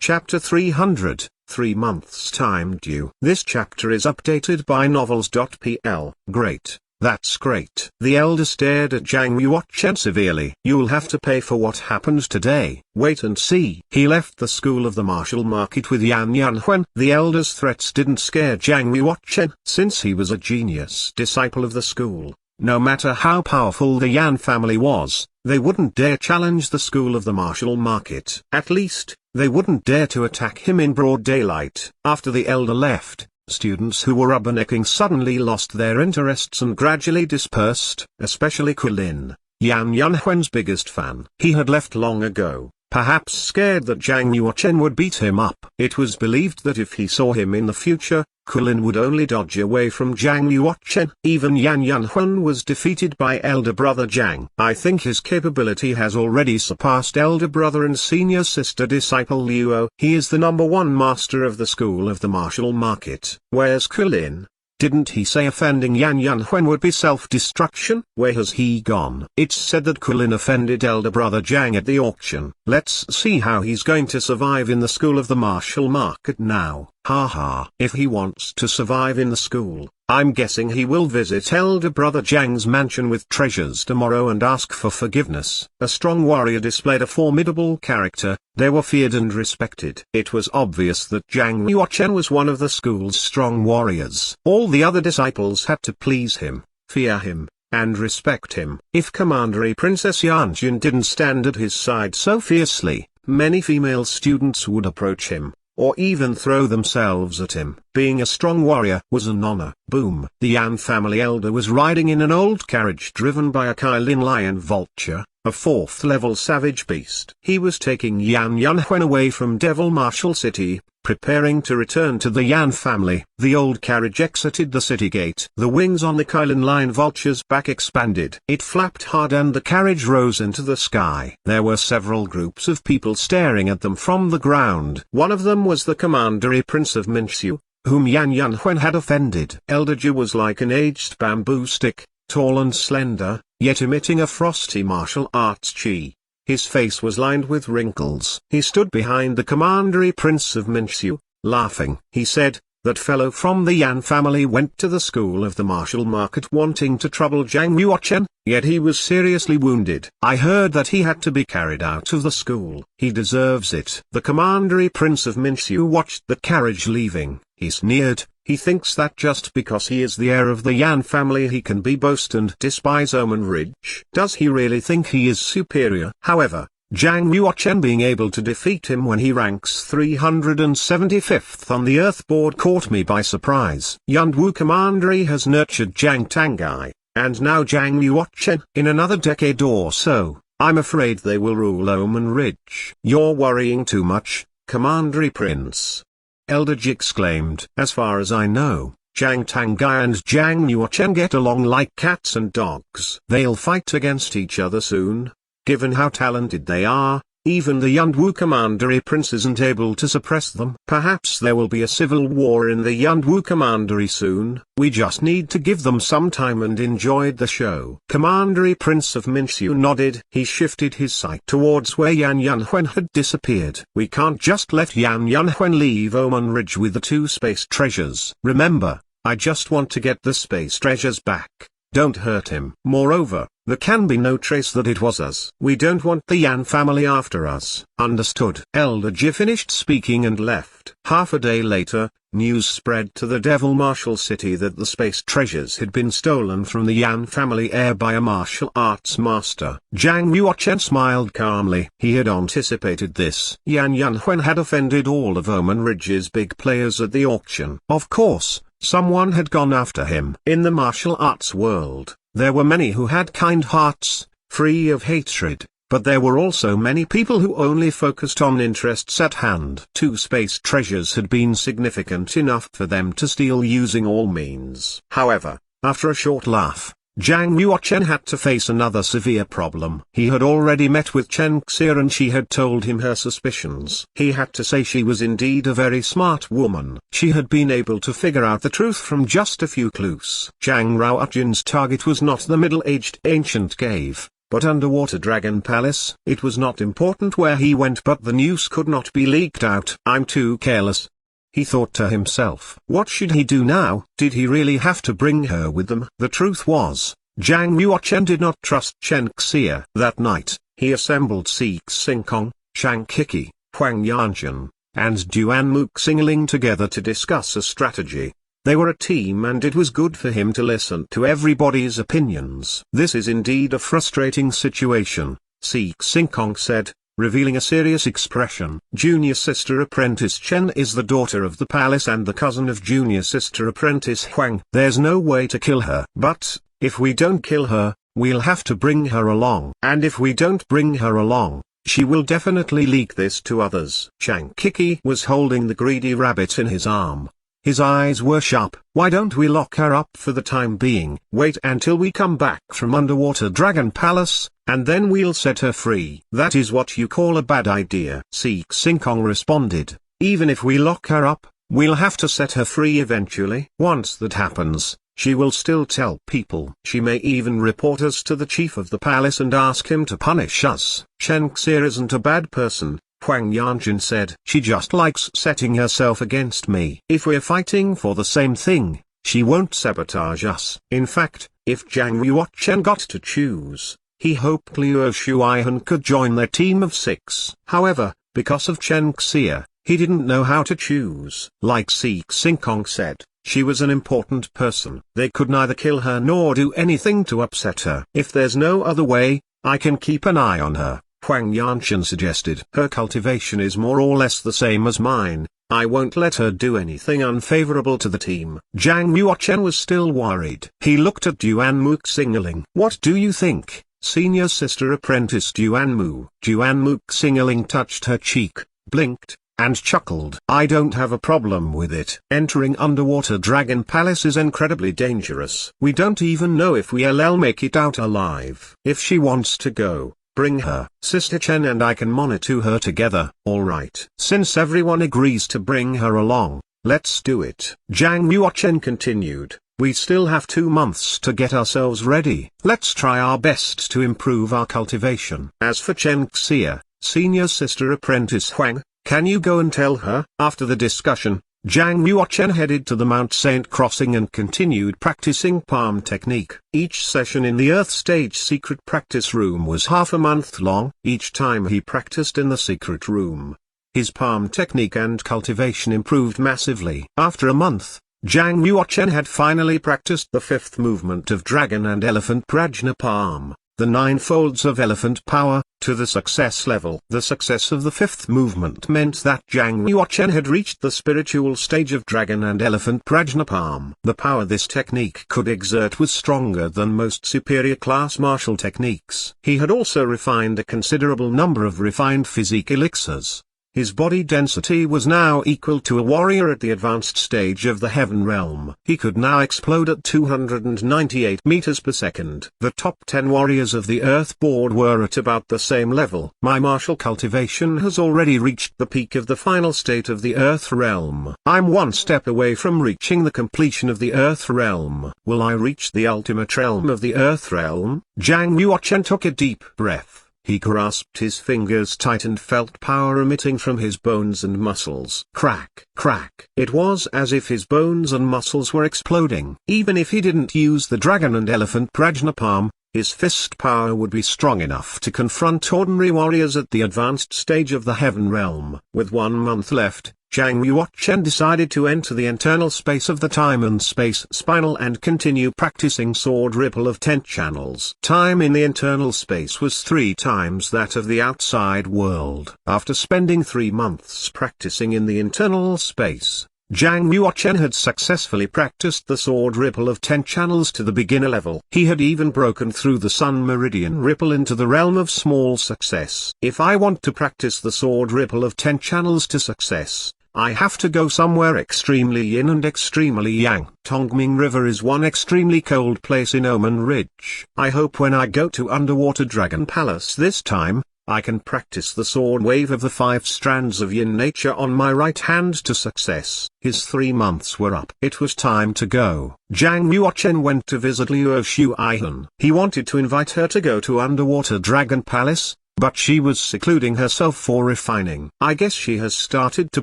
Chapter 300, 3 months time due. This chapter is updated by novels.pl. Great. That's great. The elder stared at Zhang Yuochen severely. You'll have to pay for what happened today. Wait and see. He left the school of the martial market with Yan Yanhuan. The elder's threats didn't scare Zhang Yuochen, since he was a genius disciple of the school. No matter how powerful the Yan family was, they wouldn't dare challenge the school of the martial market. At least, they wouldn't dare to attack him in broad daylight. After the elder left, students who were rubbernecking suddenly lost their interests and gradually dispersed, especially Quilin, Yan Yanhuan's biggest fan. He had left long ago, perhaps scared that Zhang Yuochen would beat him up. It was believed that if he saw him in the future, Quilin would only dodge away from Zhang Yuochen. Even Yan Yanhuan was defeated by elder brother Zhang. I think his capability has already surpassed elder brother and senior sister disciple Luo. He is the #1 master of the school of the martial market. Where's Quilin? Didn't he say offending Yan Yanhuan would be self-destruction? Where has he gone? It's said that Quilin offended elder brother Zhang at the auction. Let's see how he's going to survive in the school of the martial market now. Haha. If he wants to survive in the school, I'm guessing he will visit elder brother Zhang's mansion with treasures tomorrow and ask for forgiveness. A strong warrior displayed a formidable character. They were feared and respected. It was obvious that Zhang Yuochen was one of the school's strong warriors. All the other disciples had to please him, fear him, and respect him. If Commandery Princess Yanjun didn't stand at his side so fiercely, many female students would approach him, or even throw themselves at him. Being a strong warrior was an honor. Boom. The Yan family elder was riding in an old carriage driven by a Kailin lion vulture, a 4th-level savage beast. He was taking Yan Yanhuan away from Devil Marshal City, preparing to return to the Yan family. The old carriage exited the city gate. The wings on the Kailin lion vulture's back expanded. It flapped hard and the carriage rose into the sky. There were several groups of people staring at them from the ground. One of them was the Commandery Prince of Minxiu, whom Yan Yanhuan had offended. Elder Zhu was like an aged bamboo stick, tall and slender, yet emitting a frosty martial arts chi. His face was lined with wrinkles. He stood behind the Commandery Prince of Minxiu, laughing. He said, "That fellow from the Yan family went to the school of the martial market wanting to trouble Zhang Yuochen, yet he was seriously wounded. I heard that he had to be carried out of the school. He deserves it." The Commandery Prince of Minxiu watched the carriage leaving. He sneered. He thinks that just because he is the heir of the Yan family he can be boast and despise Omen Ridge. Does he really think he is superior? However, Zhang Yuochen being able to defeat him when he ranks 375th on the Earth board caught me by surprise. Yunwu Commandery has nurtured Zhang Tangai, and now Zhang Yuochen. In another decade or so, I'm afraid they will rule Omen Ridge. You're worrying too much, Commandery Prince. Elder Ji exclaimed. As far as I know, Zhang Tangai and Zhang Yuochen get along like cats and dogs. They'll fight against each other soon. Given how talented they are, even the Yunwu Commandery Prince isn't able to suppress them. Perhaps there will be a civil war in the Yunwu Commandery soon. We just need to give them some time and enjoy the show. Commandery Prince of Minxiu nodded. He shifted his sight towards where Yan Yanhuan had disappeared. We can't just let Yan Yanhuan leave Omen Ridge with the 2 space treasures. Remember, I just want to get the space treasures back. Don't hurt him. Moreover, there can be no trace that it was us. We don't want the Yan family after us. Understood. Elder Ji finished speaking and left. Half a day later, news spread to the Devil Marshal City that the space treasures had been stolen from the Yan family heir by a martial arts master. Zhang Yuochen smiled calmly. He had anticipated this. Yan Yanhuan had offended all of Omen Ridge's big players at the auction. Of course, someone had gone after him. In the martial arts world, there were many who had kind hearts, free of hatred, but there were also many people who only focused on interests at hand. 2 space treasures had been significant enough for them to steal using all means. However, after a short laugh, Zhang Yuochen had to face another severe problem. He had already met with Chen Xia and she had told him her suspicions. He had to say she was indeed a very smart woman. She had been able to figure out the truth from just a few clues. Zhang Ruojin's target was not the middle-aged ancient cave, But Underwater Dragon Palace, it was not important where he went, but the news could not be leaked out. I'm too careless, he thought to himself. What should he do now? Did he really have to bring her with them? The truth was, Zhang Yuochen did not trust Chen Xie. That night, he assembled Six Sinkong, Shang Kiki, Huang Yanjun, and Duan Mook Singling together to discuss a strategy. They were a team and it was good for him to listen to everybody's opinions. This is indeed a frustrating situation, Six Sinkong said, revealing a serious expression. Junior sister apprentice Chen is the daughter of the palace and the cousin of junior sister apprentice Huang. There's no way to kill her. But, if we don't kill her, we'll have to bring her along. And if we don't bring her along, she will definitely leak this to others. Shang Kiki was holding the greedy rabbit in his arm. His eyes were sharp. Why don't we lock her up for the time being? Wait until we come back from Underwater Dragon Palace, and then we'll set her free. That is what you call a bad idea. Six Sinkong responded. Even if we lock her up, we'll have to set her free eventually. Once that happens, she will still tell people. She may even report us to the chief of the palace and ask him to punish us. Chen Xie isn't a bad person, Huang Yanjun said. She just likes setting herself against me. If we're fighting for the same thing, she won't sabotage us. In fact, if Zhang Yuochen got to choose, he hoped Liu Shuaihan could join their team of 6. However, because of Chen Xie, he didn't know how to choose. Like Six Sinkong said, she was an important person. They could neither kill her nor do anything to upset her. If there's no other way, I can keep an eye on her, Huang Yanjun suggested. Her cultivation is more or less the same as mine. I won't let her do anything unfavorable to the team. Zhang Yuochen was still worried. He looked at Duan Mook Singling. What do you think, senior sister apprentice Duan Mu? Duan Mook Singling touched her cheek, blinked, and chuckled. I don't have a problem with it. Entering Underwater Dragon Palace is incredibly dangerous. We don't even know if we'll make it out alive. If she wants to go, bring her. Sister Chen and I can monitor her together. Alright. Since everyone agrees to bring her along, let's do it. Zhang Yuochen continued. We still have 2 months to get ourselves ready. Let's try our best to improve our cultivation. As for Chen Xie, senior sister apprentice Huang, can you go and tell her? After the discussion, Zhang Yuochen headed to the Mount Saint Crossing and continued practicing palm technique. Each session in the Earth Stage secret practice room was half a month long. Each time he practiced in the secret room, his palm technique and cultivation improved massively. After a month, Zhang Yuochen had finally practiced the 5th movement of Dragon and Elephant Prajna Palm, the 9 folds of elephant power, to the success level. The success of the 5th movement meant that Zhang Yuochen had reached the spiritual stage of Dragon and Elephant Prajna Palm. The power this technique could exert was stronger than most superior class martial techniques. He had also refined a considerable number of refined physique elixirs. His body density was now equal to a warrior at the advanced stage of the Heaven Realm. He could now explode at 298 meters per second. The top 10 warriors of the Earth board were at about the same level. My martial cultivation has already reached the peak of the final state of the Earth Realm. I'm 1 step away from reaching the completion of the Earth Realm. Will I reach the ultimate realm of the Earth Realm? Zhang Yuochen took a deep breath. He grasped his fingers tight and felt power emitting from his bones and muscles. Crack, crack. It was as if his bones and muscles were exploding. Even if he didn't use the Dragon and Elephant Prajna Palm, his fist power would be strong enough to confront ordinary warriors at the advanced stage of the Heaven Realm. With 1 month left, Zhang Yuochen decided to enter the internal space of the time and space spinal and continue practicing Sword Ripple of 10 channels. Time in the internal space was 3 times that of the outside world. After spending 3 months practicing in the internal space, Zhang Yuochen had successfully practiced the Sword Ripple of 10 channels to the beginner level. He had even broken through the Sun Meridian Ripple into the realm of small success. If I want to practice the Sword Ripple of 10 channels to success, I have to go somewhere extremely yin and extremely yang. Tongming River is one extremely cold place in Omen Ridge. I hope when I go to Underwater Dragon Palace this time, I can practice the sword wave of the 5 strands of yin nature on my right hand to success. His 3 months were up. It was time to go. Zhang Yuochen went to visit Luo Shuaihan. He wanted to invite her to go to Underwater Dragon Palace, but she was secluding herself for refining. I guess she has started to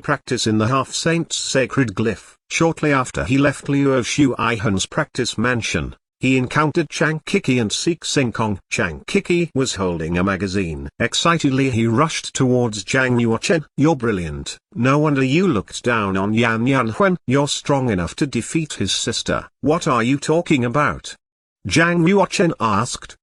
practice in the Half-Saint's sacred glyph. Shortly after he left Luo Shuaihan's practice mansion, he encountered Chang Kiki and Seek Singkong. Chang Kiki was holding a magazine. Excitedly he rushed towards Zhang Yuochen. "You're brilliant. No wonder you looked down on Yan Yanhuan. You're strong enough to defeat his sister." "What are you talking about?" Zhang Yuochen asked.